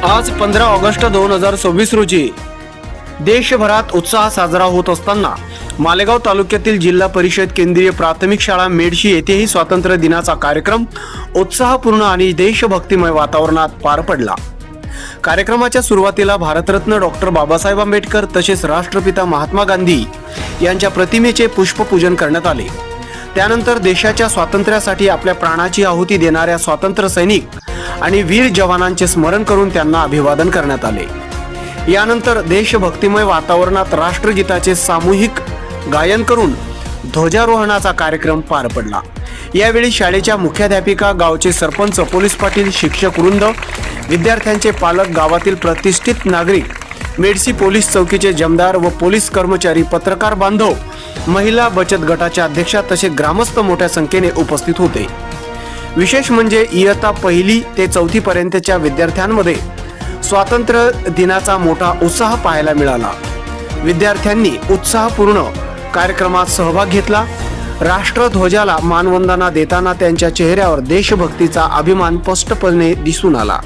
आज 15 ऑगस्ट 2026 रोजी देशभरात उत्साह साजरा होत असताना मालेगाव तालुक्यातील जिल्हा परिषद केंद्रीय प्राथमिक शाळा मेडशी येथेही स्वातंत्र्य दिनाचा कार्यक्रम उत्साहपूर्ण आणि देशभक्तिमय वातावरणात पार पडला। कार्यक्रमाच्या सुरुवातीला भारतरत्न डॉक्टर बाबासाहेब आंबेडकर तसेच राष्ट्रपिता महात्मा गांधी यांच्या प्रतिमेचे पुष्पपूजन करण्यात आले। त्यानंतर देशाच्या स्वातंत्र्यासाठी आपल्या प्राणाची आहुती देणाऱ्या स्वातंत्र्य सैनिक आणि वीर जवानांचे स्मरण करून त्यांना अभिवादन करण्यात आले। यानंतर देशभक्तिमय वातावरणात राष्ट्रगीताचे सामूहिक गायन करून ध्वजारोहणाचा कार्यक्रम पार पडला। यावेळी शाळेच्या मुख्याध्यापिका, गावचे सरपंच, पोलीस पाटील, शिक्षक वृंद, विद्यार्थ्यांचे पालक, गावातील प्रतिष्ठित नागरिक, मेडशी पोलीस चौकीचे जमदार व पोलीस कर्मचारी, पत्रकार बांधव, महिला बचत गटाच्या अध्यक्षा तसेच ग्रामस्थ मोठ्या संख्येने उपस्थित होते। विशेष म्हणजे इयत्ता 1ली ते 4थी पर्यंतच्या विद्यार्थ्यांमध्ये स्वातंत्र्य दिनाचा मोठा उत्साह पाहायला मिळाला। विद्यार्थ्यांनी उत्साहपूर्ण कार्यक्रमात सहभाग घेतला। राष्ट्रध्वजाला मानवंदना देताना त्यांच्या चेहऱ्यावर देशभक्तीचा अभिमान स्पष्टपणे दिसून आला।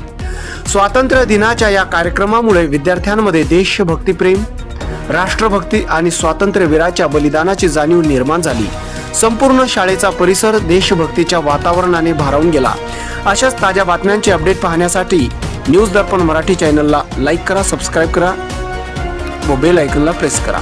स्वातंत्र्य दिनाच्या या कार्यक्रमामुळे विद्यार्थ्यांमध्ये देशभक्तिप्रेम, राष्ट्रभक्ती आणि स्वातंत्र्यवीराच्या बलिदानाची जाणीव निर्माण झाली। संपूर्ण शाळेचा परिसर देशभक्तीच्या वातावरणाने भारावून गेला। अशाच ताज्या बातम्यांचे अपडेट पाहण्यासाठी न्यूज दर्पण मराठी चॅनलला लाईक करा, सबस्क्राईब करा व बेल आयकॉनला प्रेस करा।